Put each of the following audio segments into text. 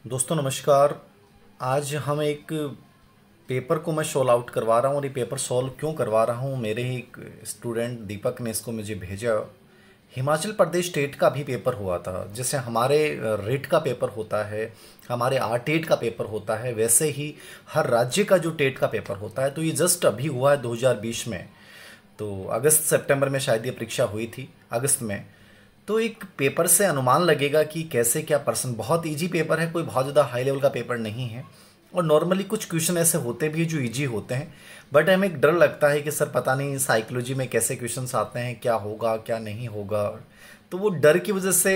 दोस्तों नमस्कार। आज हम एक पेपर को मैं सॉल्व आउट करवा रहा हूँ और ये पेपर सॉल्व क्यों करवा रहा हूँ, मेरे ही एक स्टूडेंट दीपक ने इसको मुझे भेजा। हिमाचल प्रदेश स्टेट का भी पेपर हुआ था, जैसे हमारे रेट का पेपर होता है, हमारे आरटेट का पेपर होता है, वैसे ही हर राज्य का जो टेट का पेपर होता है। तो ये जस्ट अभी हुआ है 2020 में। तो अगस्त सितंबर में शायद ये परीक्षा हुई थी, अगस्त में। तो एक पेपर से अनुमान लगेगा कि कैसे क्या पर्सन, बहुत इजी पेपर है, कोई बहुत ज़्यादा हाई लेवल का पेपर नहीं है। और नॉर्मली कुछ क्वेश्चन ऐसे होते भी हैं जो इजी होते हैं, बट हमें एक डर लगता है कि सर पता नहीं साइकोलॉजी में कैसे क्वेश्चंस आते हैं, क्या होगा क्या नहीं होगा। तो वो डर की वजह से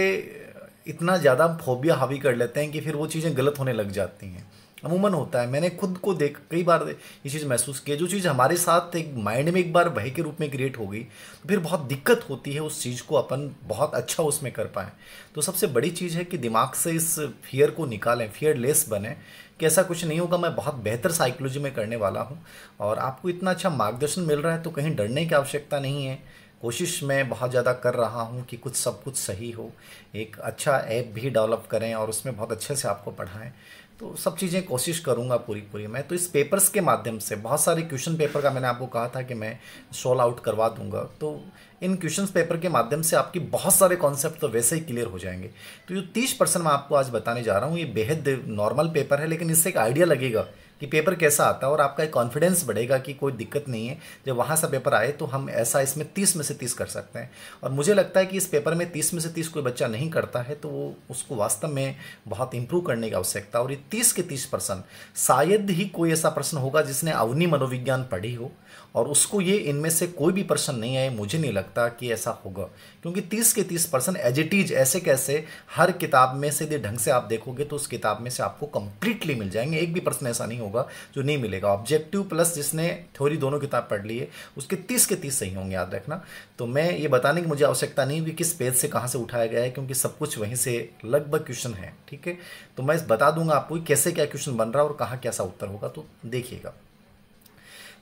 इतना ज़्यादा फोबिया हावी कर लेते हैं कि फिर वो चीज़ें गलत होने लग जाती हैं। अमूमन होता है, मैंने खुद को देख कई बार ये चीज़ महसूस की है। जो चीज़ हमारे साथ एक माइंड में एक बार भय के रूप में क्रिएट हो गई, तो फिर बहुत दिक्कत होती है उस चीज़ को अपन बहुत अच्छा उसमें कर पाएँ। तो सबसे बड़ी चीज़ है कि दिमाग से इस फियर को निकालें, फियरलेस बने कि ऐसा कुछ नहीं होगा, मैं बहुत बेहतर साइकोलॉजी में करने वाला हूँ। और आपको इतना अच्छा मार्गदर्शन मिल रहा है तो कहीं डरने की आवश्यकता नहीं है। कोशिश मैं बहुत ज़्यादा कर रहा हूँ कि कुछ सब कुछ सही हो, एक अच्छा ऐप भी डेवलप करें और उसमें बहुत अच्छे से आपको पढ़ाएं। तो सब चीज़ें कोशिश करूँगा पूरी पूरी मैं। तो इस पेपर्स के माध्यम से बहुत सारे क्वेश्चन पेपर का मैंने आपको कहा था कि मैं सॉल्व आउट करवा दूंगा। तो इन क्वेश्चन पेपर के माध्यम से आपकी बहुत सारे कॉन्सेप्ट तो वैसे ही क्लियर हो जाएंगे। तो जो 30% मैं आपको आज बताने जा रहा हूँ, ये बेहद नॉर्मल पेपर है, लेकिन इससे एक आइडिया लगेगा कि पेपर कैसा आता है और आपका एक कॉन्फिडेंस बढ़ेगा कि कोई दिक्कत नहीं है, जब वहाँ से पेपर आए तो हम ऐसा इसमें 30 में से 30 कर सकते हैं। और मुझे लगता है कि इस पेपर में 30 में से 30 कोई बच्चा नहीं करता है तो वो उसको वास्तव में बहुत इंप्रूव करने की आवश्यकता। और ये 30 के 30% शायद ही कोई ऐसा प्रश्न होगा जिसने अवनी मनोविज्ञान पढ़ी हो और उसको ये इनमें से कोई भी प्रश्न नहीं आए। मुझे नहीं लगता कि ऐसा होगा, क्योंकि 30 के 30% एज इट इज ऐसे कैसे हर किताब में से यदि ढंग से आप देखोगे तो उस किताब में से आपको कंप्लीटली मिल जाएंगे। एक भी प्रश्न ऐसा नहीं होगा जो नहीं मिलेगा। ऑब्जेक्टिव प्लस जिसने थ्योरी दोनों किताब पढ़ ली है उसके 30 के 30 सही होंगे, याद रखना। तो मैं ये बताने की मुझे आवश्यकता नहीं हुई किस पेज से कहाँ से उठाया गया है, क्योंकि सब कुछ वहीं से लगभग क्वेश्चन है। ठीक है, तो मैं बता दूंगा आपको कैसे क्या क्वेश्चन बन रहा है और कहाँ कैसा उत्तर होगा। तो देखिएगा,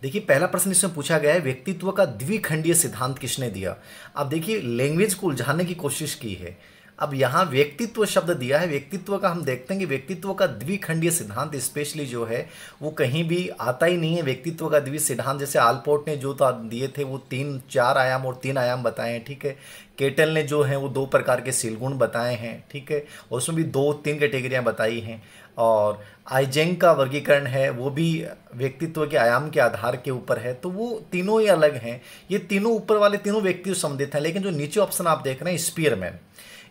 देखिए पहला प्रश्न इसमें पूछा गया है, व्यक्तित्व का द्विखंडीय सिद्धांत किसने दिया। अब देखिए लैंग्वेज को उलझाने की कोशिश की है। अब यहाँ व्यक्तित्व शब्द दिया है, व्यक्तित्व का हम देखते हैं कि व्यक्तित्व का द्विखंडीय सिद्धांत स्पेशली जो है वो कहीं भी आता ही नहीं है। व्यक्तित्व का द्वि सिद्धांत जैसे आलपोर्ट ने जो दिए थे वो 3 4 आयाम और 3 आयाम बताए हैं। ठीक है, केटल ने जो है वो 2 प्रकार के सीलगुण बताए हैं। ठीक है, और उसमें भी 2 3 कैटेगरियाँ बताई हैं। और आइजेंग का वर्गीकरण है वो भी व्यक्तित्व के आयाम के आधार के ऊपर है। तो वो तीनों ही अलग हैं, ये तीनों ऊपर वाले तीनों व्यक्ति संबंधित हैं। लेकिन जो नीचे ऑप्शन आप देख रहे हैं स्पीयरमैन,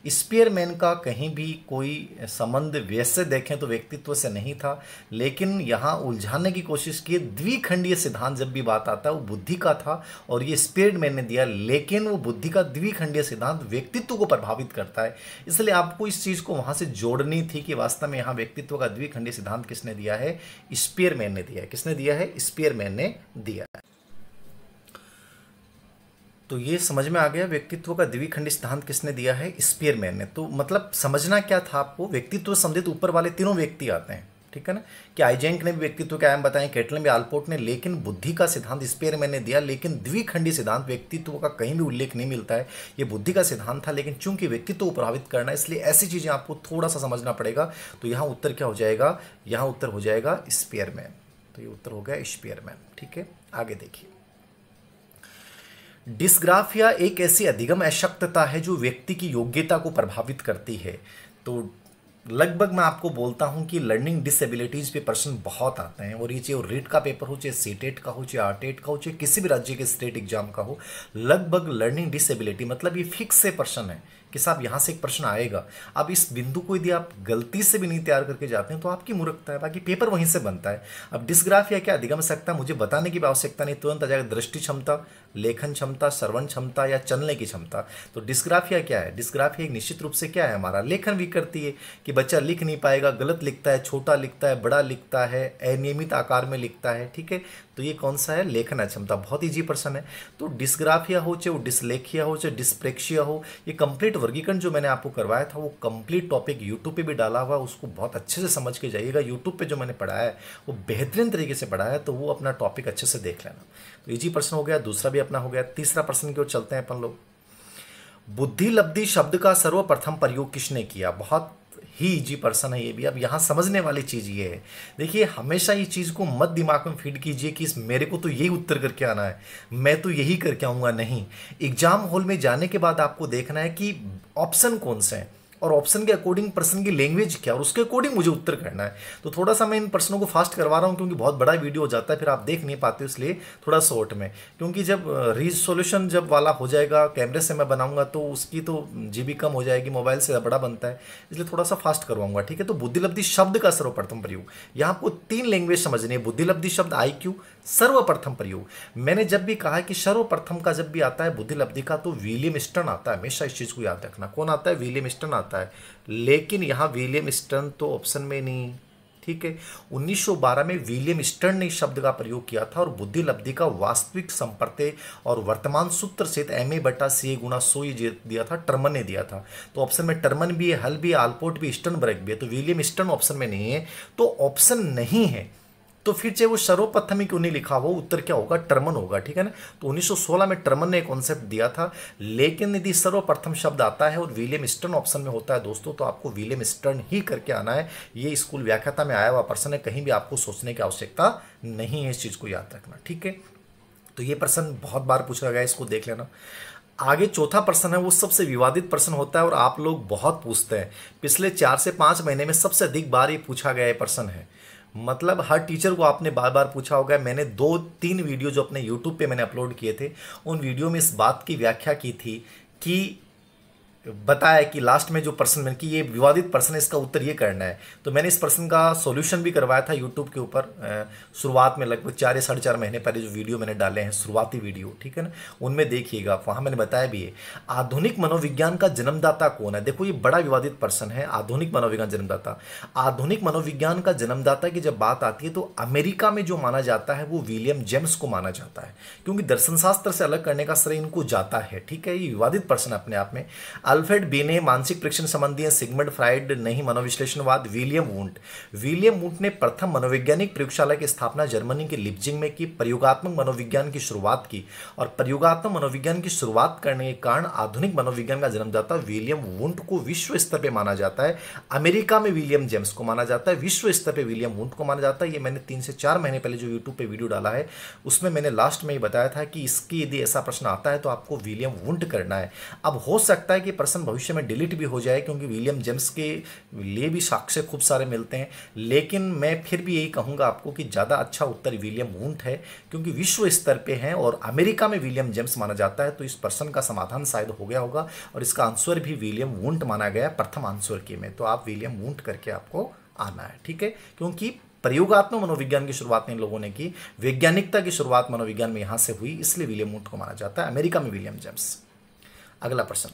स्पीयरमैन का कहीं भी कोई संबंध वैसे देखें तो व्यक्तित्व से नहीं था। लेकिन यहाँ उलझाने की कोशिश की, द्विखंडीय सिद्धांत जब भी बात आता है वो बुद्धि का था और ये स्पीयरमैन ने दिया, लेकिन वो बुद्धि का द्विखंडीय सिद्धांत व्यक्तित्व को प्रभावित करता है। इसलिए आपको इस चीज़ को वहाँ से जोड़नी थी कि वास्तव में यहाँ व्यक्तित्व का द्विखंडीय सिद्धांत किसने दिया है, स्पीयरमैन ने दिया है। किसने दिया है, स्पीयरमैन ने दिया है। तो ये समझ में आ गया व्यक्तित्व का द्विखंडी सिद्धांत किसने दिया है, स्पीयरमैन ने। तो मतलब समझना क्या था आपको, व्यक्तित्व संबंधित ऊपर वाले तीनों व्यक्ति आते हैं। ठीक है ना, कि आइजेंक ने भी व्यक्तित्व के आयाम बताए, केटल ने भी, आलपोर्ट ने, लेकिन बुद्धि का सिद्धांत स्पीयरमैन ने दिया। लेकिन द्विखंडी सिद्धांत व्यक्तित्व का कहीं भी उल्लेख नहीं मिलता है, ये बुद्धि का सिद्धांत था। लेकिन चूंकि व्यक्तित्व को प्रभावित करना है इसलिए ऐसी चीजें आपको थोड़ा सा समझना पड़ेगा। तो यहाँ उत्तर क्या हो जाएगा, यहाँ उत्तर हो जाएगा स्पीयरमैन। तो ये उत्तर हो गया स्पीयरमैन। ठीक है, आगे देखिए, डिस्ग्राफिया एक ऐसी अधिगम अशक्तता है जो व्यक्ति की योग्यता को प्रभावित करती है। तो लगभग मैं आपको बोलता हूं कि लर्निंग डिसेबिलिटीज पे प्रश्न बहुत आते हैं, और ये चाहे रीट का पेपर हो, चाहे सीटेट का हो, चाहे आरटेट का हो, चाहे किसी भी राज्य के स्टेट एग्जाम का हो, लगभग लर्निंग डिसेबिलिटी मतलब ये फिक्स से प्रश्न है कि साहब यहाँ से एक प्रश्न आएगा। अब इस बिंदु को यदि आप गलती से भी नहीं तैयार करके जाते हैं तो आपकी मूर्खता है, बाकी पेपर वहीं से बनता है। अब डिस्ग्राफिया क्या अधिगम सकता, मुझे बताने की भी आवश्यकता नहीं, तुरंत आ जाएगा दृष्टि क्षमता, लेखन क्षमता, श्रवण क्षमता या चलने की क्षमता। तो डिस्ग्राफिया क्या है, डिस्ग्राफिया एक निश्चित रूप से क्या है, हमारा लेखन विकृति है कि बच्चा लिख नहीं पाएगा, गलत लिखता है, छोटा लिखता है, बड़ा लिखता है, अनियमित आकार में लिखता है। ठीक है, तो ये कौन सा है, लेखन अक्षमता। बहुत इजी प्रश्न है। तो डिस्ग्राफिया हो, चाहे वो डिसलेक्सिया हो, चाहे डिस्प्रेक्सिया हो, ये कंप्लीट वर्गीकरण जो मैंने आपको करवाया था वो कंप्लीट टॉपिक यूट्यूब पे भी डाला हुआ, उसको बहुत अच्छे से समझ के जाइएगा। यूट्यूब पे जो मैंने पढ़ाया है वो बेहतरीन तरीके से पढ़ाया है, तो वो अपना टॉपिक अच्छे से देख लेना। तो इजी प्रश्न हो गया, दूसरा भी अपना हो गया। तीसरा प्रश्न की ओर चलते हैं अपन लोग। बुद्धि लब्धि शब्द का सर्वप्रथम प्रयोग किसने किया। बहुत ही इजी पर्सन है ये भी। अब यहाँ समझने वाली चीज़ ये है, देखिए हमेशा ये चीज़ को मत दिमाग में फीड कीजिए कि मेरे को तो यही उत्तर करके आना है, मैं तो यही करके आऊँगा। नहीं, एग्जाम हॉल में जाने के बाद आपको देखना है कि ऑप्शन कौन से हैं और ऑप्शन के अकॉर्डिंग पर्सन की लैंग्वेज क्या और उसके अकॉर्डिंग मुझे उत्तर करना है। तो थोड़ा सा मैं इन प्रश्नों को फास्ट करवा रहा हूँ क्योंकि बहुत बड़ा वीडियो हो जाता है, फिर आप देख नहीं पाते, इसलिए थोड़ा शॉर्ट में। क्योंकि जब रिजोल्यूशन जब वाला हो जाएगा, कैमरे से मैं बनाऊंगा तो उसकी तो जीबी कम हो जाएगी, मोबाइल से बड़ा बनता है, इसलिए थोड़ा सा फास्ट करवाऊंगा, ठीक है। तो बुद्धिलब्धि शब्द का सर्वप्रथम प्रयोग, यहाँ आपको 3 लैंग्वेज समझनी है। बुद्धिलब्धि शब्द IQ, सर्वप्रथम प्रयोग। मैंने जब भी कहा है कि सर्वप्रथम का जब भी आता है बुद्धिलब्धि का तो विलियम स्टर्न आता है, हमेशा इस चीज को याद रखना। कौन आता है? विलियम स्टर्न आता है। लेकिन यहां विलियम स्टर्न तो ऑप्शन में नहीं, ठीक है। 1912 में विलियम स्टर्न ने इस शब्द का प्रयोग किया था और बुद्धिलब्धि का वास्तविक संपर्क और वर्तमान सूत्र सहित MA/CA गुणा 100 ये दिया था, टर्मन ने दिया था। तो ऑप्शन में टर्मन भी है, हल भी है, आलपोर्ट भी, स्टर्नबर्ग भी है। तो विलियम स्टर्न ऑप्शन में नहीं है, तो ऑप्शन नहीं है। तो फिर चाहे वो सर्वप्रथम ही क्यों नहीं लिखा हो, उत्तर क्या होगा? टर्मन होगा, ठीक है ना। तो 1916 में टर्मन ने कॉन्सेप्ट दिया था। लेकिन यदि सर्वप्रथम शब्द आता है और विलियम स्टर्न ऑप्शन में होता है दोस्तों, तो आपको विलियम स्टर्न ही करके आना है। ये स्कूल व्याख्याता में आया हुआ प्रश्न है, कहीं भी आपको सोचने की आवश्यकता नहीं है, इस चीज को याद रखना, ठीक है। तो ये प्रश्न बहुत बार पूछा गया, इसको देख लेना। आगे चौथा प्रश्न है, वो सबसे विवादित प्रश्न होता है और आप लोग बहुत पूछते हैं। पिछले 4 से 5 महीने में सबसे अधिक बार ये पूछा गया प्रश्न है। मतलब हर टीचर को आपने बार बार पूछा होगा। मैंने 2-3 वीडियो जो अपने यूट्यूब पे मैंने अपलोड किए थे, उन वीडियो में इस बात की व्याख्या की थी कि बताया कि लास्ट में जो प्रश्न मैंने कि ये विवादित प्रश्न है, इसका उत्तर ये करना है। तो मैंने इस प्रश्न का सॉल्यूशन भी करवाया था यूट्यूब के ऊपर शुरुआत में, लगभग 4 या 4.5 महीने पहले जो वीडियो मैंने डाले हैं, शुरुआती वीडियो, ठीक है ना, उनमें देखिएगा, वहाँ मैंने बताया भी है। आधुनिक मनोविज्ञान का जन्मदाता कौन है? देखो ये बड़ा विवादित प्रश्न है, आधुनिक मनोविज्ञान जन्मदाता। आधुनिक मनोविज्ञान का जन्मदाता की जब बात आती है तो अमेरिका में जो माना जाता है वो विलियम जेम्स को माना जाता है, क्योंकि दर्शन शास्त्र से अलग करने का श्रेय इनको जाता है, ठीक है। ये विवादित प्रश्न अपने आप में। अल्फ्रेड बीने मानसिक परीक्षण संबंधी है, सिगमंड फ्राइड नहीं मनोविश्लेषणवाद। विलियम वुंट ने प्रथम मनोवैज्ञानिक प्रयोगशाला की स्थापना जर्मनी के लिप्जिंग में की, प्रयोगात्मक मनोविज्ञान की शुरुआत की और प्रयोगात्मक मनोविज्ञान की शुरुआत करने के कारण आधुनिक मनोविज्ञान का जन्मदाता विलियम वुंट को विश्व स्तर पर माना जाता है। अमेरिका में विलियम जेम्स को माना जाता है, विश्व स्तर पर विलियम वुंट को माना जाता है। ये मैंने 3 से 4 महीने पहले जो यूट्यूब पे वीडियो डाला है उसमें मैंने लास्ट में ही बताया था कि इसकी यदि ऐसा प्रश्न आता है तो आपको विलियम वुंट करना है। अब हो सकता है कि प्रश्न भविष्य में डिलीट भी हो जाए, क्योंकि विलियम जेम्स के लिए भी साक्ष्य खूब सारे मिलते हैं। लेकिन मैं फिर भी यही कहूंगा आपको कि ज़्यादा अच्छा उत्तर विलियम वुंट है, क्योंकि विश्व स्तर पे हैं और अमेरिका में विलियम जेम्स माना जाता है। तो इस प्रश्न का समाधान शायद हो गया होगा और इसका आंसर भी विलियम वुंट माना गया प्रथम आंसर के में। तो आप विलियम वुंट करके आपको आना है, ठीक है। क्योंकि प्रयोगात्मक मनोविज्ञान की शुरुआत इन लोगों ने की, वैज्ञानिकता की शुरुआत मनोविज्ञान में यहां से हुई, इसलिए विलियम वुंट को माना जाता है, अमेरिका में विलियम जेम्स। अगला प्रश्न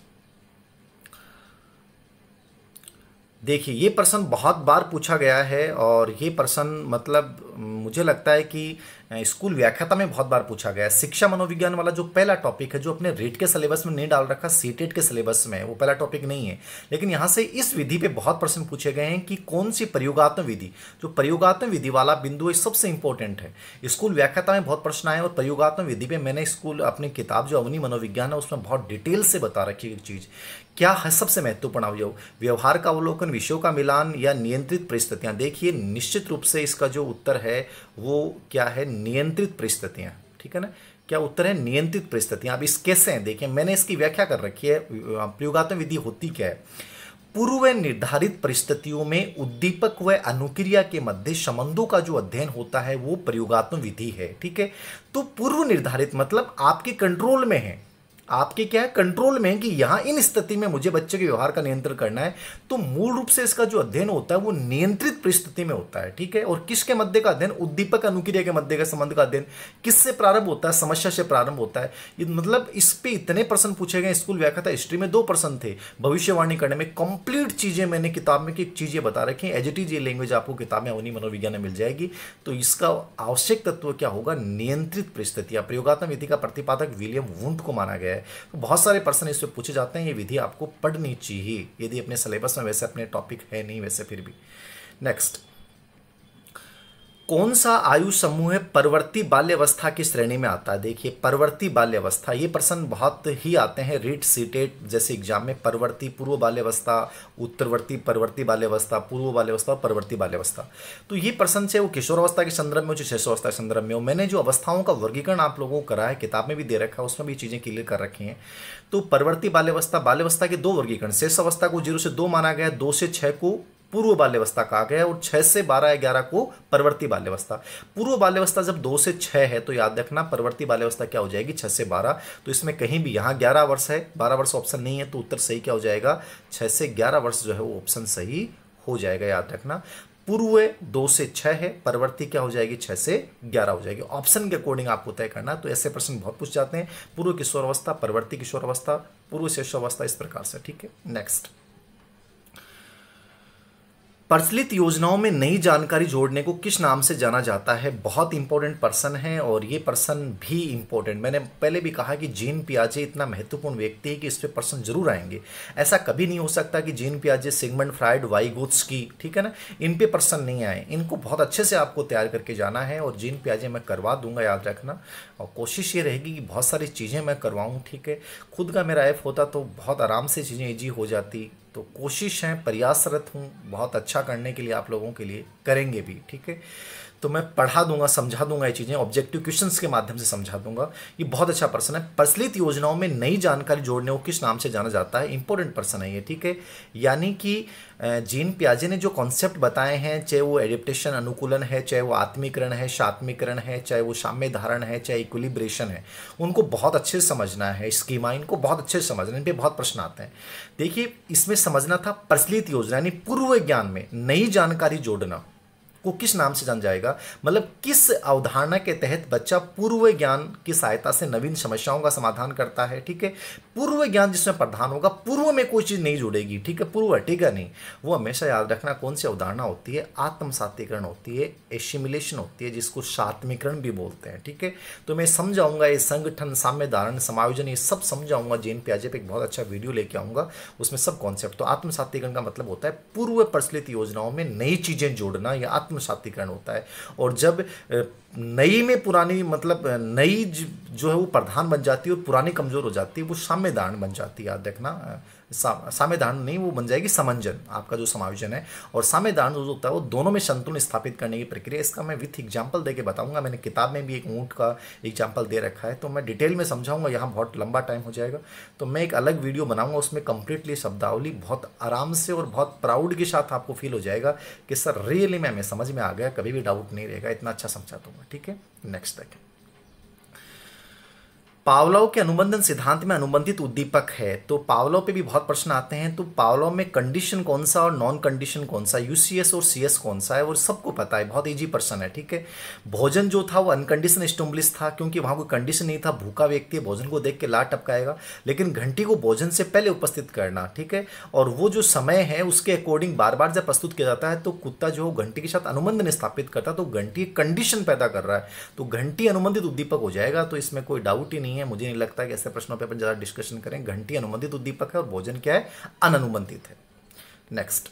देखिए, ये प्रश्न बहुत बार पूछा गया है और ये प्रश्न मतलब मुझे लगता है कि स्कूल व्याख्याता में बहुत बार पूछा गया है। शिक्षा मनोविज्ञान वाला जो पहला टॉपिक है, जो अपने रेट के सिलेबस में नहीं डाल रखा, सीटेट के सिलेबस में, वो पहला टॉपिक नहीं है। लेकिन यहाँ से इस विधि पे बहुत प्रश्न पूछे गए हैं कि कौन सी प्रयोगात्मक विधि, जो प्रयोगात्मक विधि वाला बिंदु है सबसे इंपॉर्टेंट है। स्कूल व्याख्याता में बहुत प्रश्न आए और प्रयोगात्मक विधि पे मैंने स्कूल अपनी किताब जो अवनी मनोविज्ञान है उसमें बहुत डिटेल से बता रखी है चीज़ क्या है सबसे महत्वपूर्ण अवयव, व्यवहार का अवलोकन, विषयों का मिलान या नियंत्रित परिस्थितियां। देखिए निश्चित रूप से इसका जो उत्तर है वो क्या है? नियंत्रित परिस्थितियां, ठीक है ना। क्या उत्तर है? नियंत्रित परिस्थितियां। अब इस कैसे हैं देखिए, मैंने इसकी व्याख्या कर रखी है। प्रयोगात्मक विधि होती क्या है? पूर्व निर्धारित परिस्थितियों में उद्दीपक व अनुक्रिया के मध्य संबंधों का जो अध्ययन होता है वो प्रयोगात्मक विधि है, ठीक है। तो पूर्व निर्धारित मतलब आपके कंट्रोल में है, आपके क्या है? कंट्रोल में, कि यहां इन स्थिति में मुझे बच्चे के व्यवहार का नियंत्रण करना है। तो मूल रूप से इसका जो अध्ययन होता है वो नियंत्रित परिस्थिति में होता है, ठीक है। और किसके मध्य का अध्ययन? उद्दीपक अनुक्रिया के मध्य का संबंध का अध्ययन। किससे प्रारंभ होता है? समस्या से प्रारंभ होता है। ये मतलब इस पे इतने प्रश्न पूछे गए। स्कूल व्याख्याता हिस्ट्री में 2 प्रश्न थे, भविष्यवाणी करने में कंप्लीट चीजें मैंने किताब में की चीजें बता रखी है। एज इट इज ये लैंग्वेज आपको किताब में अवनी मनोविज्ञान में मिल जाएगी। तो इसका आवश्यक तत्व क्या होगा? नियंत्रित परिस्थितियां। प्रयोगात्मक विधि का प्रतिपादक विलियम वुंट को माना गया है। तो बहुत सारे प्रश्न इससे पूछे जाते हैं। ये विधि आपको पढ़नी चाहिए यदि अपने सिलेबस में, वैसे अपने टॉपिक है नहीं वैसे फिर भी। नेक्स्ट, कौन सा आयु समूह है परवर्ती बाल्यावस्था की श्रेणी में आता है? देखिए, परवर्ती बाल्यावस्था, ये प्रश्न बहुत ही आते हैं रीट सीटेट जैसे एग्जाम में। परवर्ती, पूर्व बाल्यावस्था, उत्तरवर्ती, परवर्ती बाल्यावस्था, पूर्व बाल्यावस्था और परवर्ती बाल्यावस्था। तो ये प्रश्न से वो किशोरावस्था के संदर्भ में हो, चाहे शैशवावस्था के संदर्भ में हो। मैंने जो अवस्थाओं का वर्गीकरण आप लोगों को करा है, किताब में भी दे रखा है, उसमें भी चीजें क्लियर कर रखी हैं। तो परवर्ती बाल्यावस्था, बाल्यावस्था के दो वर्गीकरण, शेष अवस्था को 0 से 2 माना गया, 2 से 6 को पूर्व बाल्यावस्था कहा गया और 6 से 12 या 11 को परवर्ती बाल्यावस्था। पूर्व बाल्यावस्था जब 2 से 6 है तो याद रखना परवर्ती बाल्यावस्था क्या हो जाएगी, 6 से 12। तो इसमें कहीं भी यहाँ 11 वर्ष है, 12 वर्ष ऑप्शन नहीं है, तो उत्तर सही क्या हो जाएगा, 6 से 11 वर्ष जो है वो ऑप्शन सही हो जाएगा, याद रखना। पूर्व 2 से 6 है, परवर्ती क्या हो जाएगी, 6 से 11 हो जाएगी। ऑप्शन के अकॉर्डिंग आपको तय करना। तो ऐसे प्रश्न बहुत पूछ जाते हैं, पूर्व किशोरावस्था, परवर्ती किशोरावस्था, पूर्व शैशवावस्था, इस प्रकार से। ठीक है, नेक्स्ट। प्रचलित योजनाओं में नई जानकारी जोड़ने को किस नाम से जाना जाता है? बहुत इंपॉर्टेंट प्रश्न है और ये प्रश्न भी इंपॉर्टेंट, मैंने पहले भी कहा कि जीन पियाजे इतना महत्वपूर्ण व्यक्ति है कि इस पे प्रश्न जरूर आएंगे। ऐसा कभी नहीं हो सकता कि जीन पियाजे, सिगमंड फ्राइड, वाइगोत्स्की, ठीक है ना, इन पे प्रश्न नहीं आए। इनको बहुत अच्छे से आपको तैयार करके जाना है और जीन पियाजे मैं करवा दूंगा, याद रखना। और कोशिश ये रहेगी कि बहुत सारी चीज़ें मैं करवाऊँ, ठीक है। खुद का मेरा ऐप होता तो बहुत आराम से चीज़ें ईजी हो जाती। तो कोशिश है, प्रयासरत हूँ बहुत अच्छा करने के लिए, आप लोगों के लिए करेंगे भी, ठीक है। तो मैं पढ़ा दूंगा, समझा दूंगा, ये चीज़ें ऑब्जेक्टिव क्वेश्चंस के माध्यम से समझा दूंगा। ये बहुत अच्छा प्रश्न है। प्रचलित योजनाओं में नई जानकारी जोड़ने को किस नाम से जाना जाता है? इंपॉर्टेंट प्रश्न है ये, ठीक है। यानी कि जीन पियाजे ने जो कॉन्सेप्ट बताए हैं, चाहे वो एडेप्टेशन, अनुकूलन है, चाहे वो आत्मीकरण है, शात्मीकरण है, चाहे वो साम्य धारण है, चाहे इक्विलिब्रेशन है, उनको बहुत अच्छे से समझना है। स्कीमा इनको बहुत अच्छे से समझना है, इन पे बहुत प्रश्न आते हैं। देखिए, इसमें समझना था प्रचलित योजना यानी पूर्व ज्ञान में नई जानकारी जोड़ना को किस नाम से जाना जाएगा, मतलब किस अवधारणा के तहत बच्चा पूर्व ज्ञान की सहायता से नवीन समस्याओं का समाधान करता है, ठीक है। पूर्व ज्ञान जिसमें प्रधान होगा, पूर्व में कोई चीज नहीं जुड़ेगी, ठीक है, पूर्व हटेगा नहीं। वो हमेशा याद रखना कौन सी अवधारणा होती है, आत्मसातीकरण होती है, एसिमिलेशन होती है, जिसको सात्मीकरण भी बोलते हैं, ठीक है। तो मैं समझाऊंगा ये संगठन, साम्य धारण, समायोजन, ये सब समझाऊंगा। जीन पियाजे पे एक बहुत अच्छा वीडियो लेके आऊंगा, उसमें सब कॉन्सेप्ट। तो आत्मसातीकरण का मतलब होता है पूर्व प्रचलित योजनाओं में नई चीजें जोड़ना, या आत्मसातीकरण होता है। और जब नई में पुरानी, मतलब नई जो है वो प्रधान बन जाती है और पुरानी कमजोर हो जाती है, वो साम्य धारण बन जाती है, याद रखना। साम्य धारण नहीं, वो बन जाएगी समंजन, आपका जो समायोजन है। और साम्य धारण जो होता है वो दोनों में संतुलन स्थापित करने की प्रक्रिया। इसका मैं विथ एग्जाम्पल देके बताऊंगा। मैंने किताब में भी एक ऊंट का एग्जाम्पल दे रखा है, तो मैं डिटेल में समझाऊंगा, यहाँ बहुत लंबा टाइम हो जाएगा। तो मैं एक अलग वीडियो बनाऊंगा, उसमें कंप्लीटली शब्दावली बहुत आराम से और बहुत प्राउड के साथ आपको फील हो जाएगा कि सर रियली में हमें समझ में आ गया, कभी भी डाउट नहीं रहेगा, इतना अच्छा समझा दूंगा, ठीक है। नेक्स्ट देखें, पावलोव के अनुबंधन सिद्धांत में अनुबंधित उद्दीपक है। तो पावलोव पे भी बहुत प्रश्न आते हैं। तो पावलोव में कंडीशन कौन सा और नॉन कंडीशन कौन सा, यूसीएस और सीएस कौन सा है, वो सबको पता है, बहुत इजी प्रश्न है, ठीक है। भोजन जो था वो अनकंडीशन स्टिमुलस था, क्योंकि वहां कोई कंडीशन नहीं था। भूखा व्यक्ति भोजन को देख के लार टपकाएगा, लेकिन घंटी को भोजन से पहले उपस्थित करना, ठीक है। और वो जो समय है उसके अकॉर्डिंग बार बार जब प्रस्तुत किया जाता है, तो कुत्ता जो घंटी के साथ अनुबंधन स्थापित करता है, तो घंटी कंडीशन पैदा कर रहा है, तो घंटी अनुबंधित उद्दीपक हो जाएगा। तो इसमें कोई डाउट ही नहीं है, मुझे नहीं लगता कि ऐसे प्रश्नों पे अपन ज्यादा डिस्कशन करें। घंटी अनुबंधित उद्दीपक है और भोजन क्या है, अननुबंधित है। नेक्स्ट,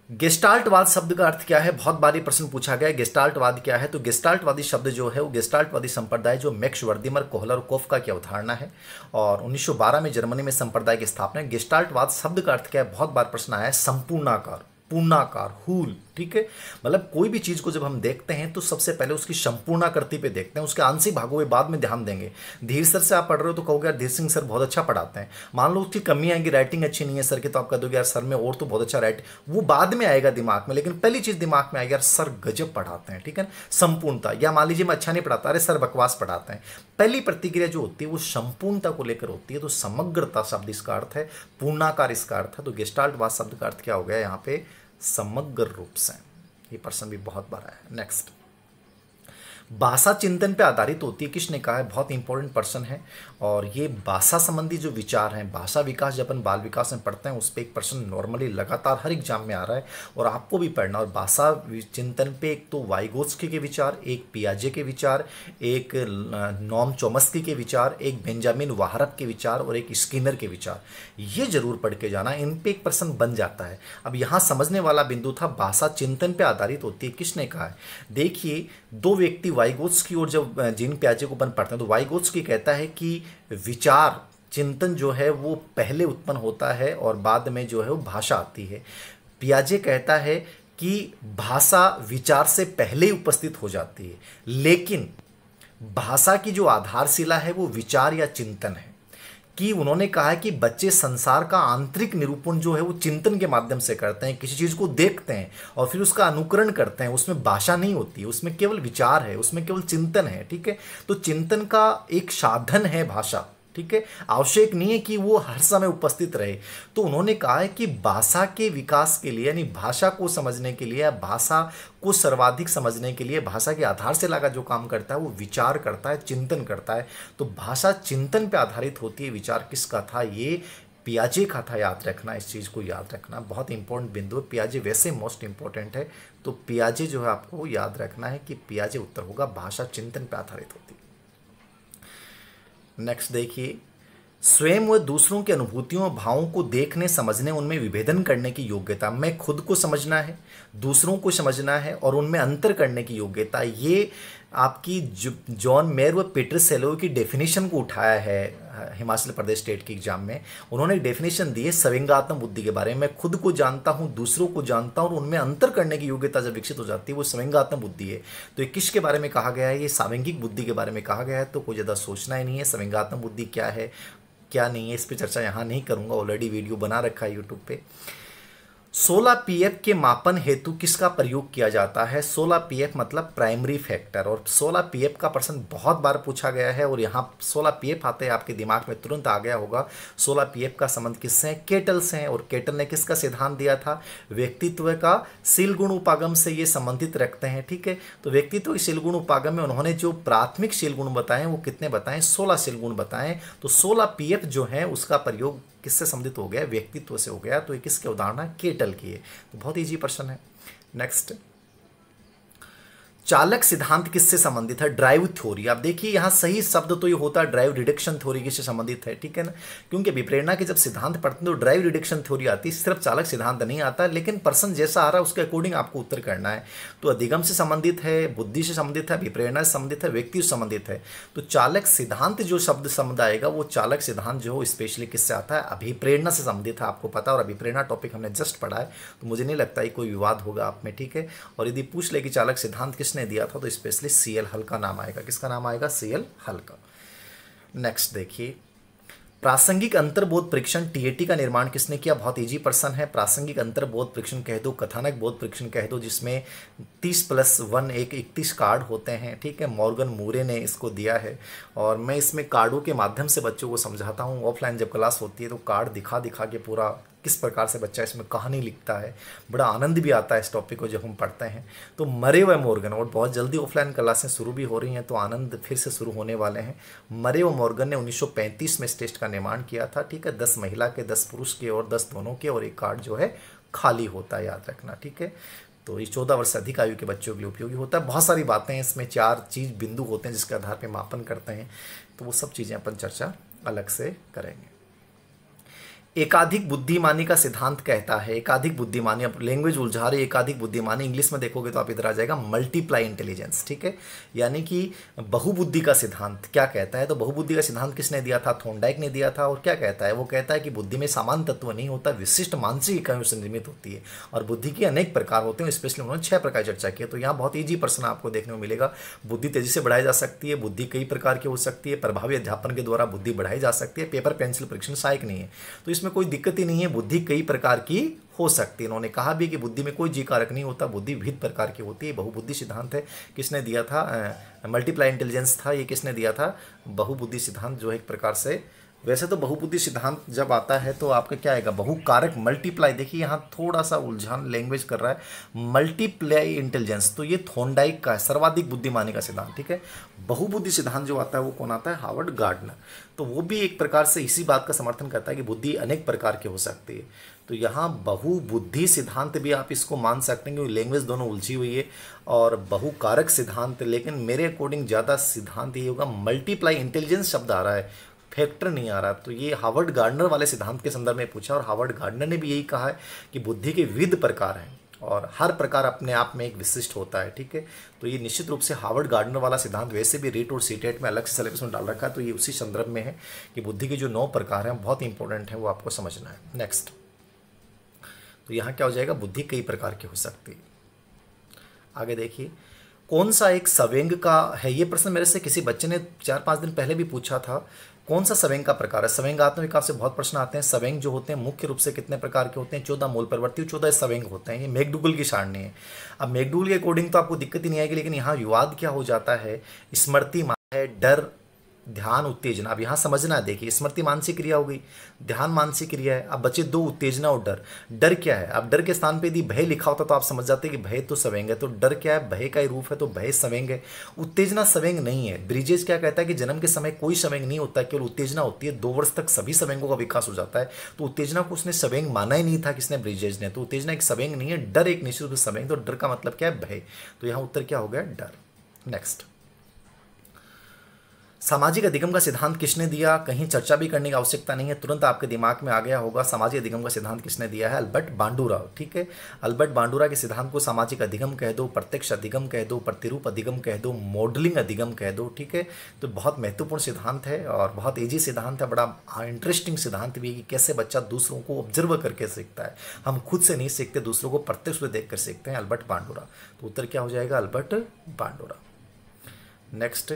गेस्टाल्टवाद शब्द का अर्थ क्या है? बहुत बारी प्रश्न पूछा गया है, गेस्टाल्टवाद क्या है? तो गेस्टाल्टवादी शब्द जो है वो गेस्टाल्टवादी संप्रदाय जो मैक्स वर्दिमर, कोहलर, कोफका की अवधारणा है और 1912 में जर्मनी में संप्रदाय की स्थापना है। गेस्टाल्टवाद शब्द का अर्थ क्या है? बहुत बार प्रश्न आया है, संपूर्णाकार, पूर्णाकार, हूल, ठीक है। मतलब कोई भी चीज को जब हम देखते हैं तो सबसे पहले उसकी संपूर्णाकृति पे देखते हैं, उसके आंशिक भागों पे बाद में ध्यान देंगे। धीर सर से आप पढ़ रहे हो तो कहोगे यार धीर सिंह सर बहुत अच्छा पढ़ाते हैं। मान लो उसकी कमी आएगी, राइटिंग अच्छी नहीं है सर की, तो आप कह दोगे यार सर में और तो बहुत अच्छा राइट, वो बाद में आएगा दिमाग में, लेकिन पहली चीज दिमाग में आएगी यार सर गजब पढ़ाते हैं, ठीक है। संपूर्णता, या मान लीजिए मैं अच्छा नहीं पढ़ाता, अरे सर बकवास पढ़ाते हैं। पहली प्रतिक्रिया जो होती है वो संपूर्णता को लेकर होती है। तो समग्रता शब्द इसका अर्थ है, पूर्णाकार इसका अर्थ है। तो गेस्टाल्टवाद शब्द का अर्थ क्या हो गया यहाँ पे? समग्र रूप से। ये प्रश्न भी बहुत बड़ा है। नेक्स्ट, भाषा चिंतन पे आधारित होती है, किसने कहा है? बहुत इंपॉर्टेंट पर्सन है। और ये भाषा संबंधी जो विचार हैं, भाषा विकास जब अपन बाल विकास में पढ़ते हैं उस पर एक पर्सन नॉर्मली लगातार हर एग्जाम में आ रहा है और आपको भी पढ़ना। और भाषा चिंतन पे एक तो वाइगोत्स्की के विचार, एक पियाजे के विचार, एक नॉम चोम्स्की के विचार, एक बेंजामिन वाहरप के विचार और एक स्किनर के विचार, ये जरूर पढ़ के जाना, इन पे एक पर्सन बन जाता है। अब यहाँ समझने वाला बिंदु था भाषा चिंतन पे आधारित होती है, किसने कहा है? देखिए, दो व्यक्ति वाइगोत्स्की और जब जीन पियाजे को अपन पढ़ते हैं तो वाइगोत्स्की कहता है कि विचार चिंतन जो है वो पहले उत्पन्न होता है और बाद में जो है वो भाषा आती है। पियाजे कहता है कि भाषा विचार से पहले ही उपस्थित हो जाती है, लेकिन भाषा की जो आधारशिला है वो विचार या चिंतन है। कि उन्होंने कहा है कि बच्चे संसार का आंतरिक निरूपण जो है वो चिंतन के माध्यम से करते हैं, किसी चीज़ को देखते हैं और फिर उसका अनुकरण करते हैं। उसमें भाषा नहीं होती है, उसमें केवल विचार है, उसमें केवल चिंतन है। ठीक है, तो चिंतन का एक साधन है भाषा। ठीक है, आवश्यक नहीं है कि वो हर समय उपस्थित रहे। तो उन्होंने कहा है कि भाषा के विकास के लिए, यानी भाषा को समझने के लिए, भाषा को सर्वाधिक समझने के लिए भाषा के आधार से लगा जो काम करता है वो विचार करता है, चिंतन करता है। तो भाषा चिंतन पे आधारित होती है। विचार किसका था? ये पियाजे का था। याद रखना, इस चीज़ को याद रखना, बहुत इंपॉर्टेंट बिंदु है। पियाजे वैसे मोस्ट इंपॉर्टेंट है, तो पियाजे जो है आपको याद रखना है कि पियाजे उत्तर होगा, भाषा चिंतन पे आधारित होती है। नेक्स्ट देखिए, स्वयं व दूसरों की अनुभूतियों और भावों को देखने, समझने, उनमें विभेदन करने की योग्यता। मैं खुद को समझना है, दूसरों को समझना है और उनमें अंतर करने की योग्यता। ये आपकी जॉन मेयर व पीटर सेलो की डेफिनेशन को उठाया है हिमाचल प्रदेश स्टेट के एग्जाम में। उन्होंने एक डेफिनेशन दी है संवेगात्मक बुद्धि के बारे में। मैं खुद को जानता हूँ, दूसरों को जानता हूँ और उनमें अंतर करने की योग्यता जब विकसित हो जाती है वो संवेगात्मक बुद्धि है। तो ये किसके बारे में कहा गया है? ये सावेंगिक बुद्धि के बारे में कहा गया है। तो कोई ज़्यादा सोचना ही नहीं है संवेगात्मक बुद्धि क्या है क्या नहीं है, इस पर चर्चा यहाँ नहीं करूँगा, ऑलरेडी वीडियो बना रखा है यूट्यूब पे। 16 पीएफ के मापन हेतु किसका प्रयोग किया जाता है? 16 पीएफ मतलब प्राइमरी फैक्टर। और 16 पीएफ का प्रश्न बहुत बार पूछा गया है और यहाँ 16 पीएफ आते हैं आपके दिमाग में तुरंत आ गया होगा। 16 पीएफ का संबंध किससे है? केटल से है। और केटल ने किसका सिद्धांत दिया था? व्यक्तित्व का शील गुण उपागम से ये संबंधित रखते हैं। ठीक है, तो व्यक्तित्व के शील गुण उपागम में उन्होंने जो प्राथमिक शील गुण बताए वो कितने बताएं? 16 शील गुण बताएं। तो 16 पीएफ जो है उसका प्रयोग किससे संबंधित हो गया? व्यक्तित्व से हो गया। तो ये किसके उदाहरण है? केटल की है। तो बहुत इजी प्रश्न है। नेक्स्ट, चालक सिद्धांत किससे संबंधित है? Drive theory. आप देखिए यहाँ सही शब्द तो ये होता है ड्राइव रिडक्शन थ्योरी किससे संबंधित है। ठीक है ना, क्योंकि विप्रेरणा के जब सिद्धांत पढ़ते हैं तो ड्राइव रिडक्शन थ्योरी आती है, सिर्फ चालक सिद्धांत नहीं आता, लेकिन पर्सन जैसा आ रहा है उसके अकॉर्डिंग आपको उत्तर करना है। तो अधिगम से संबंधित है, बुद्धि से संबंधित है, विप्रेरणा से संबंधित है, व्यक्ति से संबंधित है। तो चालक सिद्धांत जो शब्द शब्द आएगा वो चालक सिद्धांत जो स्पेशली किससे आता है? अभिप्रेरणा से संबंधित है, आपको पता। और अभिप्रेरणा टॉपिक हमने जस्ट पढ़ा है, तो मुझे नहीं लगता है कोई विवाद होगा आप में। ठीक है, और यदि पूछ ले कि चालक सिद्धांत किसने दिया था तो स्पेशली सीएल हल का नाम आएगा। किसका नाम आएगा? सीएल हल का। नेक्स्ट देखिए, प्रासंगिक अंतर्बोध परीक्षण टीएटी का निर्माण किसने किया? बहुत इजी प्रश्न है। प्रासंगिक अंतर्बोध परीक्षण कह दो, कथानक बोध परीक्षण कह दो, जिसमें 30+1 एक 31 कार्ड होते हैं। ठीक है, मॉर्गन मूरे ने इसको दिया है और मैं इसमें कार्डों के माध्यम से बच्चों को समझाता हूँ। ऑफलाइन जब क्लास होती है तो कार्ड दिखा दिखा के पूरा किस प्रकार से बच्चा इसमें कहानी लिखता है, बड़ा आनंद भी आता है इस टॉपिक को जब हम पढ़ते हैं। तो मरे व मॉर्गन, और बहुत जल्दी ऑफलाइन क्लासें शुरू भी हो रही हैं तो आनंद फिर से शुरू होने वाले हैं। मरे व मॉर्गन ने 1935 में इस टेस्ट का निर्माण किया था। ठीक है, 10 महिला के, 10 पुरुष के और 10 दोनों के, और एक कार्ड जो है खाली होता है, याद रखना। ठीक है, तो ये 14 वर्ष से अधिक आयु के बच्चों के लिए उपयोगी होता है। बहुत सारी बातें हैं इसमें, 4 चीज बिंदु होते हैं जिसके आधार पर मापन करते हैं, तो वो सब चीज़ें अपन चर्चा अलग से करेंगे। एकाधिक बुद्धिमानी का सिद्धांत कहता है, एकाधिक बुद्धिमानी, अब लैंग्वेज उलझा रही है, एकाधिक बुद्धिमानी इंग्लिश में देखोगे तो आप इधर आ जाएगा मल्टीप्लाई इंटेलिजेंस। ठीक है, यानी कि बहुबुद्धि का सिद्धांत क्या कहता है? तो बहुबुद्धि का सिद्धांत किसने दिया था? थॉर्नडाइक ने दिया था। और क्या कहता है? वो कहता है कि बुद्धि में सामान्य तत्व नहीं होता, विशिष्ट मानसिक इकाइयों से निर्मित होती है और बुद्धि के अनेक प्रकार होते हैं। स्पेशली उन्होंने 6 प्रकार चर्चा की है। तो यहाँ बहुत ईजी प्रश्न आपको देखने को मिलेगा। बुद्धि तेजी से बढ़ाई जा सकती है, बुद्धि कई प्रकार की हो सकती है, प्रभावी अध्यापन के द्वारा बुद्धि बढ़ाई जा सकती है, पेपर पेंसिल परीक्षण सहायक नहीं है, तो इसमें कोई दिक्कत ही नहीं है। बुद्धि कई प्रकार की हो सकती है। उन्होंने कहा भी कि बुद्धि में कोई जी कारक नहीं होता, बुद्धि विविध प्रकार की होती है। बहुबुद्धि सिद्धांत है, किसने दिया था? मल्टीप्लाई इंटेलिजेंस था। ये किसने दिया था? बहुबुद्धि सिद्धांत जो है एक प्रकार से वैसे तो बहुबुद्धि सिद्धांत जब आता है तो आपका क्या आएगा, बहुकारक मल्टीप्लाई। देखिए यहाँ थोड़ा सा उलझान लैंग्वेज कर रहा है, मल्टीप्लाई इंटेलिजेंस, तो ये थॉर्नडाइक का है, सर्वाधिक बुद्धिमानी का सिद्धांत, ठीक है। बहुबुद्धि सिद्धांत जो आता है वो कौन आता है, हार्वर्ड गार्डनर। तो वो भी एक प्रकार से इसी बात का समर्थन करता है कि बुद्धि अनेक प्रकार की हो सकती है। तो यहाँ बहुबुद्धि सिद्धांत भी आप इसको मान सकते हैं, क्योंकि लैंग्वेज दोनों उलझी हुई है, और बहुकारक सिद्धांत, लेकिन मेरे अकॉर्डिंग ज़्यादा सिद्धांत ये होगा मल्टीप्लाई इंटेलिजेंस शब्द आ रहा है, फैक्टर नहीं आ रहा। तो ये हार्वर्ड गार्डनर वाले सिद्धांत के संदर्भ में पूछा, और हार्वर्ड गार्डनर ने भी यही कहा है कि बुद्धि के विविध प्रकार हैं और हर प्रकार अपने आप में एक विशिष्ट होता है, ठीक है। तो ये निश्चित रूप से हार्वर्ड गार्डनर वाला सिद्धांत वैसे भी रीट और सीटेट में अलग से सिलेबस में डाल रखा है, तो ये उसी संदर्भ में है कि बुद्धि के जो 9 प्रकार हैं बहुत इंपॉर्टेंट हैं, वो आपको समझना है। नेक्स्ट, तो यहाँ क्या हो जाएगा, बुद्धि कई प्रकार की हो सकती है। आगे देखिए, कौन सा एक सवेंग का है, ये प्रश्न मेरे से किसी बच्चे ने 4-5 दिन पहले भी पूछा था। कौन सा सवेंग का प्रकार है? सवेंग आत्मविकास से बहुत प्रश्न आते हैं। सवेंग जो होते हैं मुख्य रूप से कितने प्रकार के होते हैं, 14 मूल परिवर्ती, 14 सवेंग होते हैं। ये मैकडूगल की सारणी है। अब मैकडूगल के अकॉर्डिंग तो आपको दिक्कत ही नहीं आएगी, लेकिन यहाँ विवाद क्या हो जाता है, स्मृति है, डर, ध्यान, उत्तेजना। अब यहाँ समझना है, देखिए स्मृति मानसिक क्रिया हो गई, ध्यान मानसिक क्रिया है, अब बचे 2 उत्तेजना और डर। डर क्या है? अब डर के स्थान पे यदि भय लिखा होता तो आप समझ जाते कि भय तो सवेंग है, तो डर क्या है, भय का ही रूप है, तो भय सवेंग है। उत्तेजना सवेंग नहीं है। ब्रिजेश क्या कहता है कि जन्म के समय कोई सवेंग नहीं होता, केवल उत्तेजना होती है, 2 वर्ष तक सभी सवेंगों का विकास हो जाता है। तो उत्तेजना को उसने सवेंग माना ही नहीं था, किसने, ब्रिजेश ने। तो उत्तेजना एक सवेंग नहीं है, डर एक निश्चित रूप से सवेंग। तो डर का मतलब क्या है, भय। तो यहाँ उत्तर क्या हो गया, डर। नेक्स्ट, सामाजिक अधिगम का सिद्धांत किसने दिया? कहीं चर्चा भी करने की आवश्यकता नहीं है, तुरंत आपके दिमाग में आ गया होगा। सामाजिक अधिगम का सिद्धांत किसने दिया है? अल्बर्ट बांडुरा, ठीक है। अल्बर्ट बांडुरा के सिद्धांत को सामाजिक अधिगम कह दो, प्रत्यक्ष अधिगम कह दो, प्रतिरूप अधिगम कह दो, मॉडलिंग अधिगम कह दो, ठीक है। तो बहुत महत्वपूर्ण सिद्धांत है और बहुत ईजी सिद्धांत है, बड़ा इंटरेस्टिंग सिद्धांत भी है कि कैसे बच्चा दूसरों को ऑब्जर्व करके सीखता है। हम खुद से नहीं सीखते, दूसरों को प्रत्यक्ष में देख कर सीखते हैं। अल्बर्ट बांडुरा, तो उत्तर क्या हो जाएगा, अल्बर्ट बांडुरा। नेक्स्ट,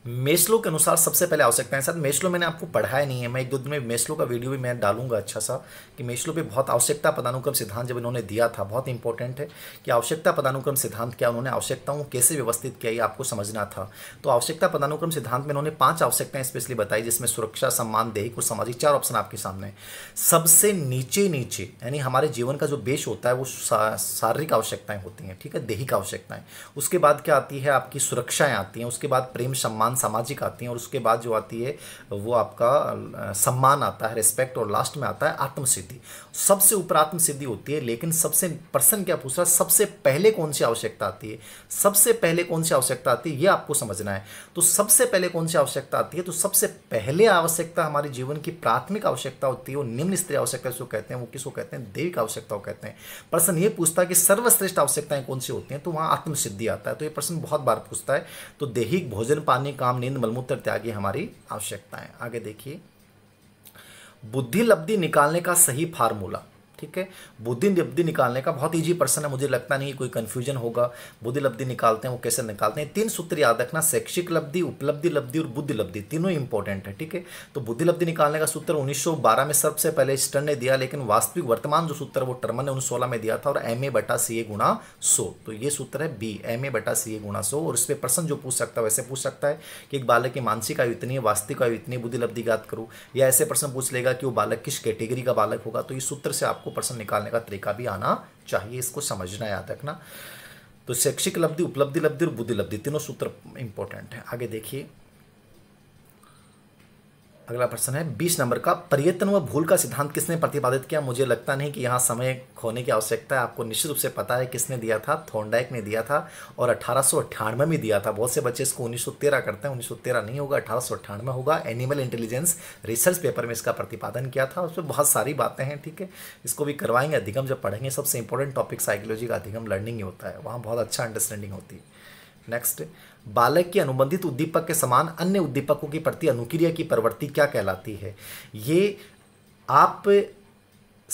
मेस्लो के अनुसार सबसे पहले आवश्यकताएं। सर मेस्लो मैंने आपको पढ़ाया नहीं है, मैं 1-2 दिन में मेस्लो का वीडियो भी मैं डालूंगा अच्छा सा, कि मेस्लो पे बहुत आवश्यकता पदानुक्रम सिद्धांत जब इन्होंने दिया था, बहुत इंपॉर्टेंट है कि आवश्यकता पदानुक्रम सिद्धांत क्या, उन्होंने आवश्यकताओं को कैसे व्यवस्थित किया, ये आपको समझना था। तो आवश्यकता पदानुक्रम सिद्धांत में उन्होंने 5 आवश्यकताएं स्पेशली बताई, जिसमें सुरक्षा, सम्मान, दैहिक और सामाजिक, 4 ऑप्शन आपके सामने। सबसे नीचे यानी हमारे जीवन का जो बेस होता है वो शारीरिक आवश्यकताएं होती हैं, ठीक है, दैहिक आवश्यकताएं। उसके बाद क्या आती है, आपकी सुरक्षाएं आती हैं, उसके बाद प्रेम, सम्मान, सामाजिक आती हैं, और उसके बाद जो आती है वो आपका सम्मान आता है, रिस्पेक्ट, और लास्ट में आता है आत्मसिद्धि। सबसे ऊपर आत्मसिद्धि होती है, लेकिन सबसे प्रश्न क्या पूछ रहा है, सबसे पहले कौन सी आवश्यकता आती है, सबसे पहले कौन सी आवश्यकता आती है, ये आपको समझना है। तो सबसे पहले कौन सी आवश्यकता आती है, तो सबसे पहले आवश्यकता हमारे जीवन की प्राथमिक आवश्यकता होती है, वो निम्न स्तरीय आवश्यकता जिसको कहते हैं, वो किसको कहते हैं, दैहिक आवश्यकता कहते हैं। प्रश्न ये पूछता है कि सर्वश्रेष्ठ आवश्यकताएं कौन सी होती हैं, तो वहां आत्मसिद्धि आता है। तो ये प्रश्न बहुत बार पूछता है। तो दैहिक, भोजन, पानी, काम, नींद, मलमूत्र त्यागी हमारी आवश्यकताएं। आगे देखिए, बुद्धि लब्धि निकालने का सही फार्मूला, ठीक है। बुद्धि लब्धि निकालने का बहुत इजी प्रश्न है, मुझे लगता नहीं कोई कंफ्यूजन होगा। बुद्धि लब्धि निकालते हैं वो कैसे निकालते हैं, 3 सूत्र याद रखना, शैक्षिक लब्धि, उपलब्धि लब्धि और बुद्धि लब्धि, तीनों इंपॉर्टेंट है, ठीक है। तो बुद्धि लब्धि निकालने का सूत्र 1912 में सबसे पहले स्टर्न ने दिया, लेकिन वास्तविक वर्तमान जो सूत्र वो टर्मन ने 1916 में दिया था, और MA/CA गुणा 100। तो ये सूत्र है B, MA/CA गुणा 100। और इस पर प्रश्न जो पूछ सकता है वैसे पूछ सकता है कि एक बालक की मानसिक आयु इतनी है, वास्तविक आयु इतनी, बुद्धि लब्धि ज्ञात करो, या ऐसे प्रश्न पूछ लेगा कि वो बालक किस कैटेगरी का बालक होगा। तो इस सूत्र से आपको प्रश्न निकालने का तरीका भी आना चाहिए, इसको समझना, याद रखना। तो शैक्षिक लब्धि, उपलब्धि लब्धि और बुद्धि लब्धि, तीनों सूत्र इंपॉर्टेंट है। आगे देखिए, अगला प्रश्न है 20 नंबर का, प्रयत्न व भूल का सिद्धांत किसने प्रतिपादित किया? मुझे लगता नहीं कि यहाँ समय खोने की आवश्यकता है, आपको निश्चित रूप से पता है किसने दिया था, थॉर्नडाइक ने दिया था, और 1898 में दिया था। बहुत से बच्चे इसको 1913 करते हैं, 1913 नहीं होगा, 1898 होगा। एनिमल इंटेलिजेंस रिसर्च पेपर में इसका प्रतिपादन किया था, उसमें बहुत सारी बातें हैं, ठीक है। इसको भी करवाएंगे, अधिगम जब पढ़ेंगे, सबसे इंपॉर्टेंट टॉपिक साइकोलॉजी का अधिगम लर्निंग ही होता है, वहाँ बहुत अच्छा अंडरस्टैंडिंग होती है। नेक्स्ट, बालक की अनुबंधित उद्दीपक के समान अन्य उद्दीपकों की प्रति अनुक्रिया की प्रवृत्ति क्या कहलाती है? ये आप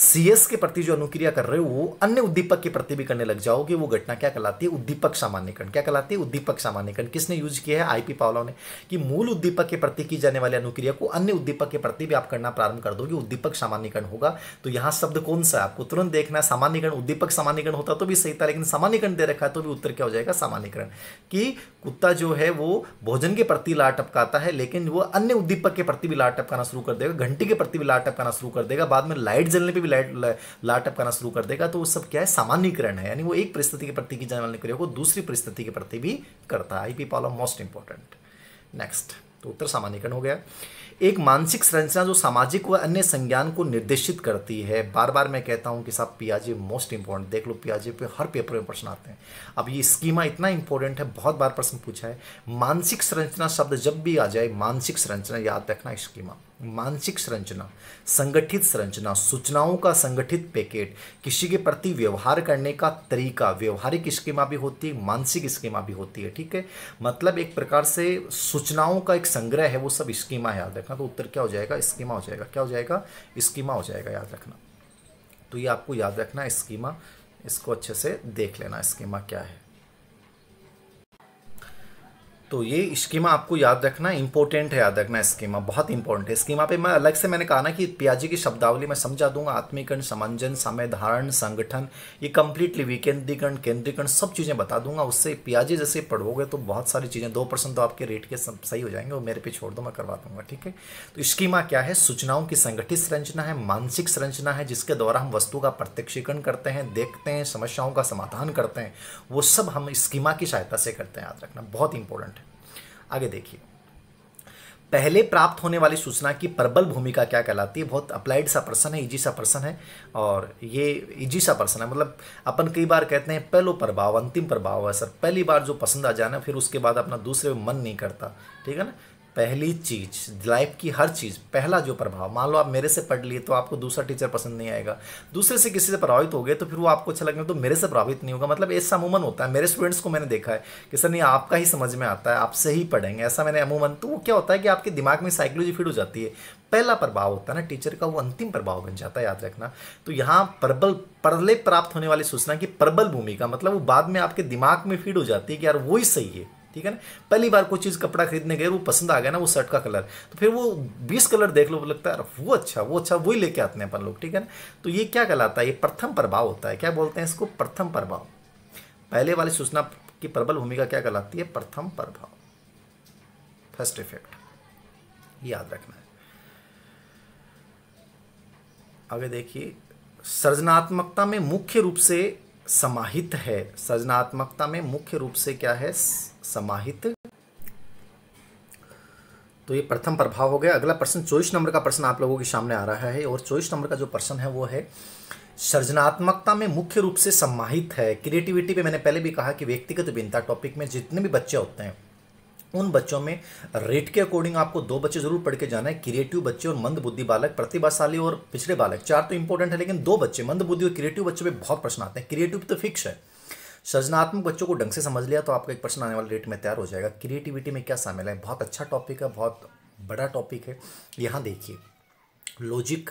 सीएस के प्रति जो अनुक्रिया कर रहे हो वो अन्य उद्दीपक के प्रति भी करने लग जाओगे, वो घटना क्या कहलाती है? उद्दीपक सामान्यीकरण। क्या कहलाती है? उद्दीपक सामान्यीकरण। किसने यूज किया है? आईपी पावलोव ने, कि मूल उद्दीपक के प्रति की जाने वाली अनुक्रिया को अन्य उद्दीपक के प्रति भी आप करना प्रारंभ कर दोगे, उद्दीपक सामान्यीकरण होगा। तो यहाँ शब्द कौन सा है आपको तुरंत देखना है? सामान्यीकरण। उद्दीपक सामान्यीकरण होता तो भी सही था, लेकिन सामान्यीकरण दे रखा है तो भी उत्तर क्या हो जाएगा? सामान्यीकरण। कि कुत्ता जो है वो भोजन के प्रति लार टपकाता है, लेकिन वो अन्य उद्दीपक के प्रति भी लार टपकाना शुरू कर देगा, घंटी के प्रति भी लार टपकाना शुरू कर देगा, बाद में लाइट जलने पे भी लार टपकाना शुरू कर देगा। तो वो सब क्या है? सामान्यीकरण है। यानी वो एक परिस्थिति के प्रति की जाने वाली क्रिया को दूसरी परिस्थिति के प्रति भी करता है। IP Pavlov most important. Next, तो उत्तर सामान्यीकरण हो गया। एक मानसिक संरचना जो सामाजिक व अन्य संज्ञान को निर्देशित करती है। बार बार मैं कहता हूं कि साहब पियाजे मोस्ट इंपॉर्टेंट, देख लो पियाजे पे हर पेपर में प्रश्न आते हैं। अब ये स्कीमा इतना इंपॉर्टेंट है, बहुत बार प्रश्न पूछा है। मानसिक संरचना शब्द जब भी आ जाए, मानसिक संरचना याद रखना। स्कीमा, मानसिक संरचना, संगठित संरचना, सूचनाओं का संगठित पैकेट, किसी के प्रति व्यवहार करने का तरीका, व्यवहारिक स्कीमा भी होती है, मानसिक स्कीमा भी होती है। ठीक है, मतलब एक प्रकार से सूचनाओं का एक संग्रह है, वो सब स्कीमा है, याद रखना। तो उत्तर क्या हो जाएगा? स्कीमा हो जाएगा। क्या हो जाएगा? स्कीमा हो जाएगा, याद रखना। तो ये आपको याद रखना है स्कीमा, इसको अच्छे से देख लेना स्कीमा क्या है। तो ये स्कीमा आपको याद रखना इंपॉर्टेंट है, याद रखना स्कीमा बहुत इंपॉर्टेंट है। स्कीमा पे मैं अलग से मैंने कहा ना कि पियाजे की शब्दावली मैं समझा दूंगा। आत्मीकरण, समंजन, समय धारण, संगठन, ये कंप्लीटली विकेंद्रीकरण, केंद्रीकरण, सब चीज़ें बता दूंगा। उससे पियाजे जैसे पढ़ोगे तो बहुत सारी चीज़ें, 2% तो आपके रेट के सब सही हो जाएंगे, वो मेरे पे छोड़ दो, मैं करवा दूंगा। ठीक है, तो स्कीमा क्या है? सूचनाओं की संगठित संरचना है, मानसिक संरचना है, जिसके द्वारा हम वस्तु का प्रत्यक्षीकरण करते हैं, देखते हैं, समस्याओं का समाधान करते हैं, वो सब हम स्कीमा की सहायता से करते हैं, याद रखना, बहुत इंपॉर्टेंट है। आगे देखिए, पहले प्राप्त होने वाली सूचना की प्रबल भूमिका क्या कहलाती है? बहुत अप्लाइड सा प्रश्न है, इजी सा प्रश्न है, और ये इजी सा प्रश्न है। मतलब अपन कई बार कहते हैं पहलो प्रभाव, अंतिम प्रभाव है सर। पहली बार जो पसंद आ जाए ना, फिर उसके बाद अपना दूसरे में मन नहीं करता। ठीक है ना, पहली चीज, लाइफ की हर चीज, पहला जो प्रभाव। मान लो आप मेरे से पढ़ लिए तो आपको दूसरा टीचर पसंद नहीं आएगा, दूसरे से किसी से प्रभावित हो गए तो फिर वो आपको अच्छा लगेगा, तो मेरे से प्रभावित नहीं होगा। मतलब ऐसा अमूमन होता है, मेरे स्टूडेंट्स को मैंने देखा है कि सर नहीं आपका ही समझ में आता है, आपसे ही पढ़ेंगे, ऐसा मैंने अमूमन। तो वो क्या होता है कि आपके दिमाग में साइकोलॉजी फिट हो जाती है। पहला प्रभाव होता है ना टीचर का, वो अंतिम प्रभाव बन जाता है, याद रखना। तो यहाँ प्रबल, पहले प्राप्त होने वाली सूचना की प्रबल भूमिका, मतलब वो बाद में आपके दिमाग में फीड हो जाती है कि यार वो ही सही है। ठीक है ना, पहली बार कोई चीज कपड़ा खरीदने गए, वो पसंद आ गया ना वो शर्ट का कलर, तो फिर वो 20 कलर देख लो, लगता है वो अच्छा वो ही लेके आते हैं अपन लोग। ठीक है ना, तो ये क्या कहलाता है? ये प्रथम प्रभाव होता है। क्या बोलते हैं इसको? प्रथम प्रभाव। पहले वाली सूचना की प्रबल भूमिका क्या कहलाती है? प्रथम प्रभाव, फर्स्ट इफेक्ट, याद रखना है। आगे देखिए, सृजनात्मकता में मुख्य रूप से समाहित है। सृजनात्मकता में मुख्य रूप से क्या है? समाहित। तो ये प्रथम प्रभाव हो गया। अगला प्रश्न 24 नंबर का प्रश्न आप लोगों के सामने आ रहा है, और 24 नंबर का जो प्रश्न है वो है सृजनात्मकता में मुख्य रूप से समाहित है। क्रिएटिविटी पे मैंने पहले भी कहा कि व्यक्तिगत भिन्नता टॉपिक में जितने भी बच्चे होते हैं, उन बच्चों में रेट के अकॉर्डिंग आपको 2 बच्चे जरूर पढ़ के जाना है, क्रिएटिव बच्चे और मंद बुद्धि बालक, प्रतिभाशाली और पिछड़े बालक। 4 तो इंपॉर्टेंट है, लेकिन 2 बच्चे, मंद बुद्धि और क्रिएटिव बच्चों पे बहुत प्रश्न आते हैं। क्रिएटिव तो फिक्स है। सृजनात्मक बच्चों को ढंग से समझ लिया तो आपका एक प्रश्न आने वाले रेट में तैयार हो जाएगा। क्रिएटिविटी में क्या शामिल है? बहुत अच्छा टॉपिक है, बहुत बड़ा टॉपिक है। यहाँ देखिए, लॉजिक,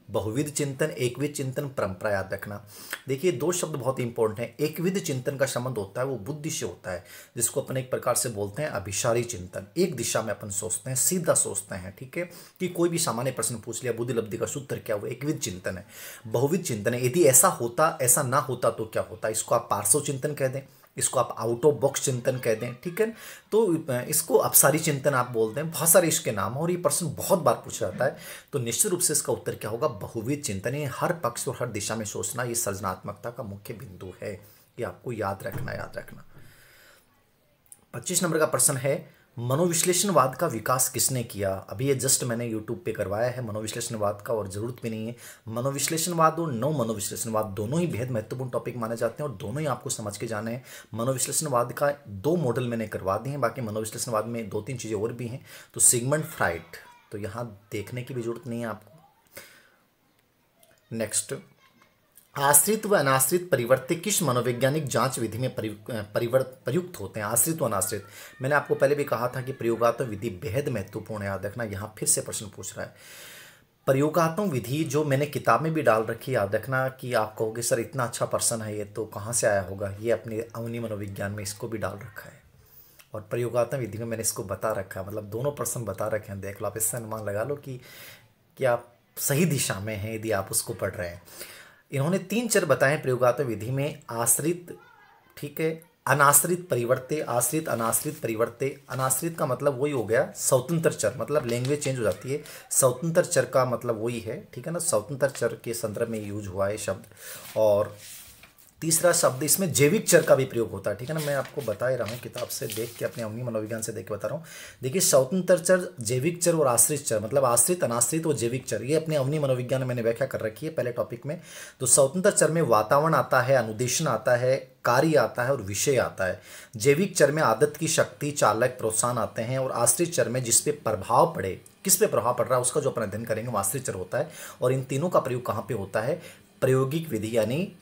बहुविध चिंतन, एकविध चिंतन, परंपरा, याद रखना। देखिए 2 शब्द बहुत इंपॉर्टेंट हैं। एकविध चिंतन का संबंध होता है वो बुद्धि से होता है, जिसको अपन एक प्रकार से बोलते हैं अभिसारी चिंतन। एक दिशा में अपन सोचते हैं, सीधा सोचते हैं। ठीक है, कि कोई भी सामान्य प्रश्न पूछ लिया, बुद्धि लब्धि का सूत्र क्या, वो एकविध चिंतन है। बहुविध चिंतन है, यदि ऐसा होता, ऐसा ना होता तो क्या होता, इसको आप पार्श्व चिंतन कह दें, इसको आप आउट ऑफ बॉक्स चिंतन कह दें। ठीक है, तो इसको अपसारी चिंतन आप बोलते हैं, बहुत सारे इसके नाम, और ये प्रश्न बहुत बार पूछा जाता है। तो निश्चित रूप से इसका उत्तर क्या होगा? बहुविध चिंतन। ये हर पक्ष और हर दिशा में सोचना, ये सृजनात्मकता का मुख्य बिंदु है, ये आपको याद रखना, याद रखना। 25 नंबर का प्रश्न है, मनोविश्लेषणवाद का विकास किसने किया? अभी ये जस्ट मैंने यूट्यूब पे करवाया है मनोविश्लेषणवाद का, और जरूरत भी नहीं है। मनोविश्लेषणवाद और नव मनोविश्लेषणवाद दोनों ही बेहद महत्वपूर्ण टॉपिक माने जाते हैं, और दोनों ही आपको समझ के जाने हैं। मनोविश्लेषणवाद का 2 मॉडल मैंने करवा दिए हैं, बाकी मनोविश्लेषणवाद में 2-3 चीज़ें और भी हैं। तो सिगमंड फ्राइड, तो यहाँ देखने की भी जरूरत नहीं है आपको। नेक्स्ट, आश्रित व अनाश्रित परिवर्त्य किस मनोवैज्ञानिक जांच विधि में प्रयुक्त होते हैं? आश्रित व अनाश्रित, मैंने आपको पहले भी कहा था कि प्रयोगात्मक विधि बेहद महत्वपूर्ण है, याद रखना। यहाँ फिर से प्रश्न पूछ रहा है, प्रयोगात्मक विधि जो मैंने किताब में भी डाल रखी है, याद रखना कि आप कहोगे सर इतना अच्छा पर्सन है ये तो कहाँ से आया होगा, ये अपने अवनी मनोविज्ञान में इसको भी डाल रखा है और प्रयोगात्मक विधि में मैंने इसको बता रखा है, मतलब दोनों पर्सन बता रखे हैं। देख लो, आप इससे अनुमान लगा लो कि आप सही दिशा में हैं यदि आप उसको पढ़ रहे हैं। इन्होंने 3 चर बताए हैं प्रयोगात्मक विधि में, आश्रित, ठीक है, अनाश्रित परिवर्ते, आश्रित अनाश्रित परिवर्ते। अनाश्रित का मतलब वही हो गया स्वतंत्र चर, मतलब लैंग्वेज चेंज हो जाती है। स्वतंत्र चर का मतलब वही है, ठीक है ना, स्वतंत्र चर के संदर्भ में यूज हुआ है शब्द। और तीसरा शब्द इसमें जैविक चर का भी प्रयोग होता है, ठीक है ना, मैं आपको बता ही रहा हूँ किताब से देख के, अपने अवनी मनोविज्ञान से देख के बता रहा हूँ। देखिए, स्वतंत्र चर, जैविक चर और आश्रित चर, मतलब आश्रित अनाश्रित और जैविक चर, ये अपने अवनी मनोविज्ञान में मैंने व्याख्या कर रखी है पहले टॉपिक में। तो स्वतंत्र चर में वातावरण आता है, अनुदेशन आता है, कार्य आता है और विषय आता है। जैविक चर में आदत की शक्ति, चालक, प्रोत्साहन आते हैं। और आश्रित चर में जिस पे प्रभाव पड़े, किस पे प्रभाव पड़ रहा है उसका जो अपन अध्ययन करेंगे वो आश्रित चर होता है। और इन तीनों का प्रयोग कहाँ पे होता है? प्रायोगिक विधि यानी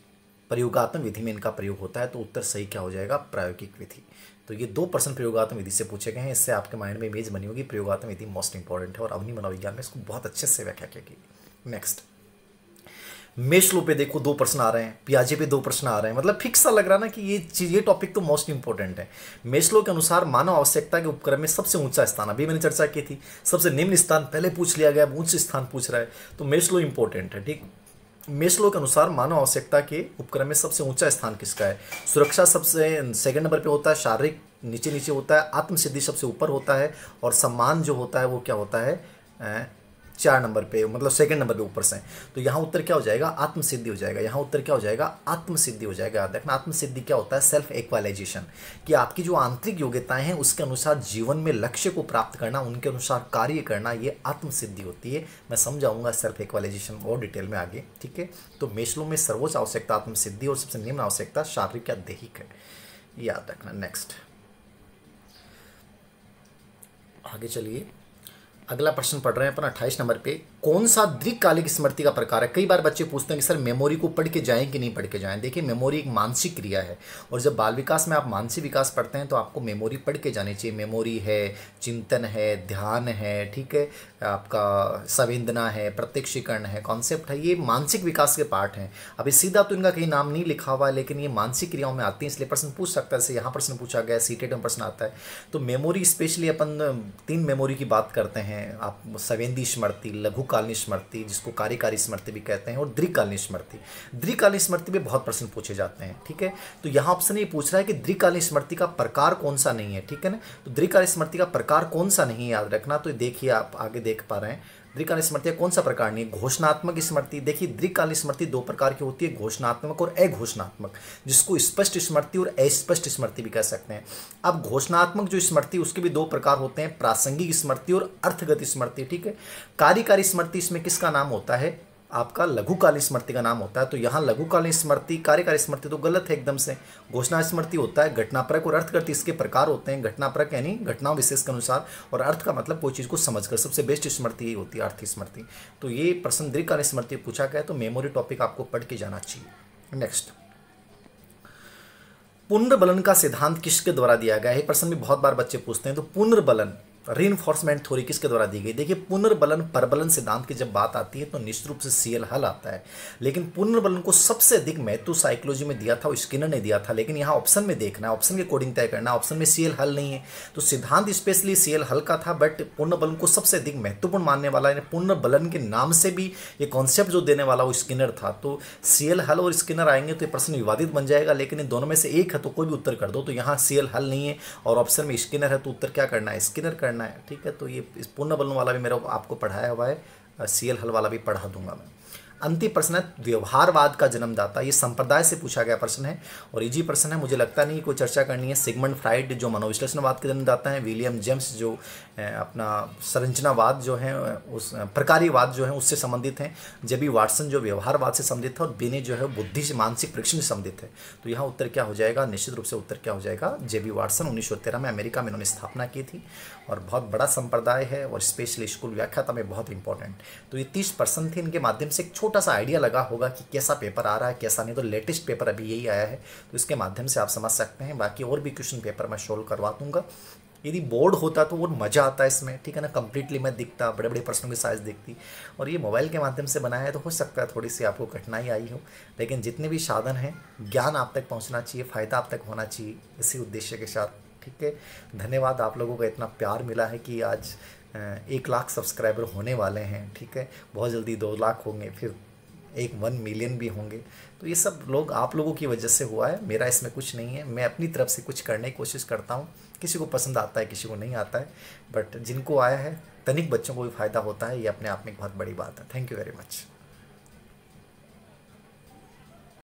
प्रयोगात्मक विधि में इनका प्रयोग होता है। तो उत्तर सही क्या हो जाएगा? प्रायोगिक विधि। तो ये 2% प्रयोगात्मक विधि से पूछे गए हैं, इससे आपके माइंड में इमेज बनी होगी प्रयोगात्मक विधि मोस्ट इंपॉर्टेंट है और अवनी मनोविज्ञान में इसको बहुत अच्छे से व्याख्या की गई। नेक्स्ट, मेस्लो पे देखो 2 प्रश्न आ रहे हैं, पियाजे पे 2 प्रश्न आ रहे हैं, मतलब फिक्स सा लग रहा ना कि ये टॉपिक तो मोस्ट इंपॉर्टेंट है। मेस्लो के अनुसार मानव आवश्यकता के उपक्रम में सबसे ऊंचा स्थान, अभी मैंने चर्चा की थी, सबसे निम्न स्थान पहले पूछ लिया गया, उच्च स्थान पूछ रहा है, तो मेस्लो इंपॉर्टेंट है। ठीक, मेस्लो के अनुसार मानव आवश्यकता के उपक्रम में सबसे ऊंचा स्थान किसका है? सुरक्षा सबसे सेकंड नंबर पे होता है, शारीरिक नीचे नीचे होता है, आत्मसिद्धि सबसे ऊपर होता है और सम्मान जो होता है वो क्या होता है? 4 नंबर पे, मतलब सेकंड नंबर पे ऊपर से। तो यहाँ उत्तर क्या हो जाएगा? आत्मसिद्धि हो जाएगा। यहाँ उत्तर क्या हो जाएगा? आत्मसिद्धि हो जाएगा। देखना, आत्मसिद्धि क्या होता है? सेल्फ एक्वालाइजेशन, कि आपकी जो आंतरिक योग्यताएं हैं उसके अनुसार जीवन में लक्ष्य को प्राप्त करना, उनके अनुसार कार्य करना, ये आत्मसिद्धि होती है। मैं समझाऊंगा सेल्फ एक्वालाइजेशन और डिटेल में आगे, ठीक है। तो मेस्लो में सर्वोच्च आवश्यकता आत्मसिद्धि और सबसे निम्न आवश्यकता शारीरिक या दैहिक है, याद रखना। नेक्स्ट, आगे चलिए, अगला प्रश्न पढ़ रहे हैं अपन 28 नंबर पे। कौन सा दीर्घकालिक स्मृति का प्रकार है? कई बार बच्चे पूछते हैं कि सर मेमोरी को पढ़ के जाएं कि नहीं पढ़ के जाएं। देखिए, मेमोरी एक मानसिक क्रिया है और जब बाल विकास में आप मानसिक विकास पढ़ते हैं तो आपको मेमोरी पढ़ के जानी चाहिए। मेमोरी है, चिंतन है, ध्यान है, ठीक है, आपका संवेदना है, प्रत्यक्षीकरण है, कॉन्सेप्ट है, ये मानसिक विकास के पार्ट हैं। अभी सीधा तो इनका कहीं नाम नहीं लिखा हुआ है, लेकिन ये मानसिक क्रियाओं में आती है, इसलिए प्रश्न पूछ सकता है। जैसे यहाँ प्रश्न पूछा गया, सीटेट में प्रश्न आता है। तो मेमोरी स्पेशली अपन 3 मेमोरी की बात करते हैं, आप संवेदी स्मृति, लघुकालीन स्मृति जिसको कार्यकारी स्मृति भी कहते हैं, और दीर्घकालीन स्मृति। दीर्घकालीन स्मृति में बहुत प्रश्न पूछे जाते हैं, ठीक है। तो यहाँ ऑप्शन ये पूछ रहा है कि दीर्घकालीन स्मृति का प्रकार कौन सा नहीं है, ठीक है ना। तो दीर्घकालीन स्मृति का प्रकार कौन सा नहीं है, याद रखना। तो देखिए, आप आगे देख पा रहे हैं, दीर्घकालीन स्मृति कौन सा प्रकार नहीं है? घोषणात्मक स्मृति। देखिए, दीर्घकालीन स्मृति 2 प्रकार की होती है, घोषणात्मक और अघोषणात्मक, जिसको स्पष्ट स्मृति और अस्पष्ट स्मृति भी कह सकते हैं। अब घोषणात्मक जो स्मृति, उसके भी 2 प्रकार होते हैं, प्रासंगिक स्मृति और अर्थगत स्मृति, ठीक है। कार्यकारी स्मृति, इसमें किसका नाम होता है? आपका लघुकालीन स्मृति का नाम होता है। तो यहाँ लघुकालीन स्मृति, कार्यकारी स्मृति तो गलत है एकदम से। घोषणा स्मृति होता है, घटनापरक और अर्थगत इसके प्रकार होते हैं। घटनापरक यानी घटनाओं विशेष के अनुसार, और अर्थ का मतलब कोई चीज़ को समझकर। सबसे बेस्ट स्मृति यही होती है, अर्थ स्मृति। तो ये प्रश्न दीर्घकालीन स्मृति पूछा गया, तो मेमोरी टॉपिक आपको पढ़ के जाना चाहिए। नेक्स्ट, पुनर्बलन का सिद्धांत किसके द्वारा दिया गया है? प्रश्न भी बहुत बार बच्चे पूछते हैं। तो पुनर्बलन, रीइंफोर्समेंट थ्योरी किसके द्वारा दी गई? देखिए, पुनर्बलन परबलन सिद्धांत की जब बात आती है तो निश्चित रूप से सीएल हल आता है, लेकिन पुनर्बलन को सबसे अधिक महत्व साइकोलॉजी में दिया था, वो स्किनर ने दिया था। लेकिन यहाँ ऑप्शन में देखना है, ऑप्शन के अकॉर्डिंग तय करना। ऑप्शन में सीएल हल नहीं है, तो सिद्धांत स्पेशली सीएल हल का था, बट पुनर्बलन को सबसे अधिक महत्वपूर्ण मानने वाला, पुनर्बलन के नाम से भी ये कॉन्सेप्ट जो देने वाला वो स्किनर था। तो सीएल हल और स्किनर आएंगे तो ये प्रश्न विवादित बन जाएगा, लेकिन इन दोनों में से एक है तो कोई भी उत्तर कर दो। तो यहाँ सीएल हल नहीं है और ऑप्शन में स्किनर है, तो उत्तर क्या करना है? स्किनर करना है, ठीक है। तो ये पुनर्बलन वाला भी मेरा आपको पढ़ाया हुआ है, सीएल हल वाला भी पढ़ा दूंगा मैं। अंतिम प्रश्न है, व्यवहारवाद का जन्मदाता। ये संप्रदाय से पूछा गया प्रश्न है और इजी प्रश्न है, मुझे लगता नहीं कोई चर्चा करनी है। सिगमंड फ्राइड जो मनोविश्लेषणवाद के जन्मदाता हैं, विलियम जेम्स जो अपना संरचनावाद जो है, उस प्रकारीवाद जो है उससे संबंधित हैं, जेबी वाटसन जो व्यवहारवाद से संबंधित है, और बिने जो है बुद्धि से मानसिक परीक्षण से संबंधित है। तो यहाँ उत्तर क्या हो जाएगा? निश्चित रूप से उत्तर क्या हो जाएगा? जेबी वाटसन। 1913 में अमेरिका में इन्होंने स्थापना की थी और बहुत बड़ा संप्रदाय है और स्पेशली स्कूल व्याख्याता में बहुत इंपॉर्टेंट। तो ये 30% थे, इनके माध्यम से एक छोटा सा आइडिया लगा होगा कि कैसा पेपर आ रहा है कैसा नहीं। तो लेटेस्ट पेपर अभी यही आया है, तो इसके माध्यम से आप समझ सकते हैं। बाकी और भी क्वेश्चन पेपर मैं सोल्व करवा दूंगा। यदि बोर्ड होता तो वो मज़ा आता है इसमें, ठीक है ना, कंप्लीटली मैं दिखता, बड़े बड़े प्रश्नों की साइज दिखती। और ये मोबाइल के माध्यम से बनाया है तो हो सकता है थोड़ी सी आपको कठिनाई आई हो, लेकिन जितने भी साधन हैं, ज्ञान आप तक पहुंचना चाहिए, फ़ायदा आप तक होना चाहिए, इसी उद्देश्य के साथ। ठीक है, धन्यवाद। आप लोगों का इतना प्यार मिला है कि आज 1 लाख सब्सक्राइबर होने वाले हैं। ठीक है, बहुत जल्दी 2 लाख होंगे, फिर 1 मिलियन भी होंगे। तो ये सब लोग आप लोगों की वजह से हुआ है, मेरा इसमें कुछ नहीं है। मैं अपनी तरफ से कुछ करने की कोशिश करता हूँ, किसी को पसंद आता है, किसी को नहीं आता है, बट जिनको आया है, तनिक बच्चों को भी फ़ायदा होता है, ये अपने आप में एक बहुत बड़ी बात है। Thank you very much.